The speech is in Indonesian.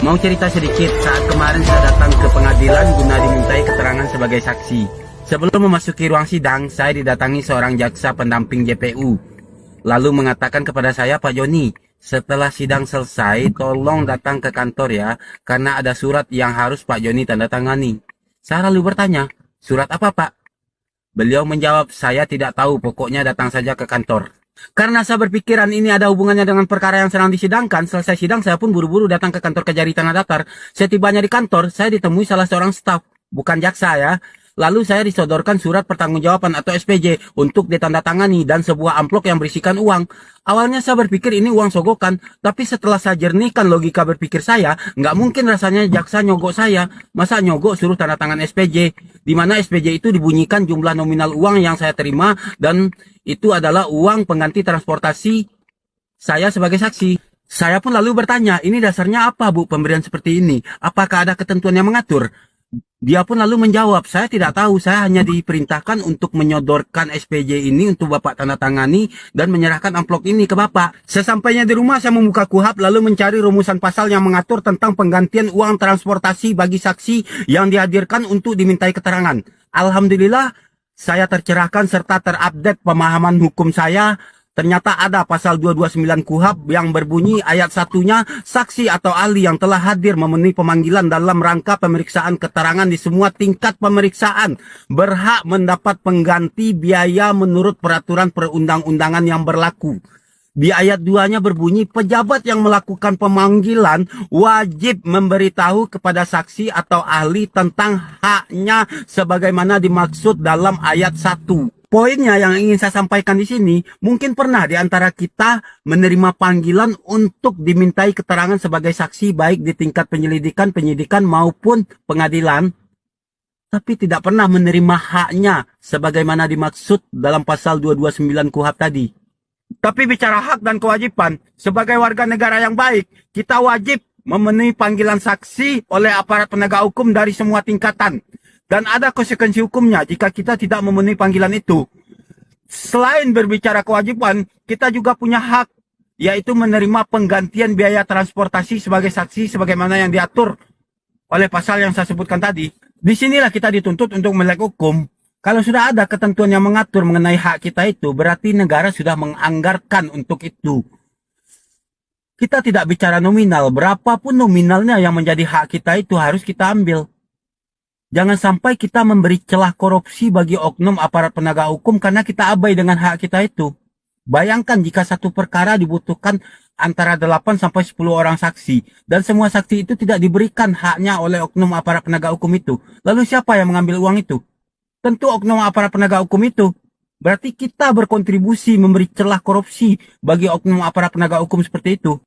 Mau cerita sedikit, saat kemarin saya datang ke pengadilan guna dimintai keterangan sebagai saksi. Sebelum memasuki ruang sidang, saya didatangi seorang jaksa pendamping JPU. Lalu mengatakan kepada saya, Pak Joni, setelah sidang selesai, tolong datang ke kantor ya, karena ada surat yang harus Pak Joni tanda tangani. Saya lalu bertanya, surat apa Pak? Beliau menjawab, saya tidak tahu, pokoknya datang saja ke kantor. Karena saya berpikiran ini ada hubungannya dengan perkara yang sedang disidangkan, selesai sidang saya pun buru-buru datang ke kantor Kejari Tanah Datar. Setibanya di kantor, saya ditemui salah seorang staf, bukan jaksa ya. Lalu saya disodorkan surat pertanggungjawaban atau SPJ untuk ditandatangani dan sebuah amplop yang berisikan uang. Awalnya saya berpikir ini uang sogokan, tapi setelah saya jernihkan logika berpikir saya, nggak mungkin rasanya jaksa nyogok saya. Masa nyogok suruh tanda tangan SPJ, di mana SPJ itu dibunyikan jumlah nominal uang yang saya terima dan itu adalah uang pengganti transportasi saya sebagai saksi. Saya pun lalu bertanya, ini dasarnya apa Bu pemberian seperti ini? Apakah ada ketentuan yang mengatur? Dia pun lalu menjawab, saya tidak tahu, saya hanya diperintahkan untuk menyodorkan SPJ ini untuk Bapak tanda tangani dan menyerahkan amplop ini ke Bapak. Sesampainya di rumah saya membuka KUHP lalu mencari rumusan pasal yang mengatur tentang penggantian uang transportasi bagi saksi yang dihadirkan untuk dimintai keterangan. Alhamdulillah, saya tercerahkan serta terupdate pemahaman hukum saya. Ternyata ada pasal 229 KUHP yang berbunyi ayat satunya, saksi atau ahli yang telah hadir memenuhi pemanggilan dalam rangka pemeriksaan keterangan di semua tingkat pemeriksaan berhak mendapat pengganti biaya menurut peraturan perundang-undangan yang berlaku. Di ayat 2-nya berbunyi, pejabat yang melakukan pemanggilan wajib memberitahu kepada saksi atau ahli tentang haknya sebagaimana dimaksud dalam ayat 1. Poinnya yang ingin saya sampaikan di sini, mungkin pernah di antara kita menerima panggilan untuk dimintai keterangan sebagai saksi baik di tingkat penyelidikan, penyidikan maupun pengadilan, tapi tidak pernah menerima haknya sebagaimana dimaksud dalam pasal 229 KUHP tadi. Tapi bicara hak dan kewajiban, sebagai warga negara yang baik, kita wajib memenuhi panggilan saksi oleh aparat penegak hukum dari semua tingkatan. Dan ada konsekuensi hukumnya jika kita tidak memenuhi panggilan itu. Selain berbicara kewajiban, kita juga punya hak, yaitu menerima penggantian biaya transportasi sebagai saksi sebagaimana yang diatur oleh pasal yang saya sebutkan tadi. Disinilah kita dituntut untuk melek hukum. Kalau sudah ada ketentuan yang mengatur mengenai hak kita itu, berarti negara sudah menganggarkan untuk itu. Kita tidak bicara nominal, berapapun nominalnya yang menjadi hak kita itu harus kita ambil. Jangan sampai kita memberi celah korupsi bagi oknum aparat penegak hukum karena kita abai dengan hak kita itu. Bayangkan jika satu perkara dibutuhkan antara 8 sampai 10 orang saksi dan semua saksi itu tidak diberikan haknya oleh oknum aparat penegak hukum itu. Lalu siapa yang mengambil uang itu? Tentu oknum aparat penegak hukum itu. Berarti kita berkontribusi memberi celah korupsi bagi oknum aparat penegak hukum seperti itu.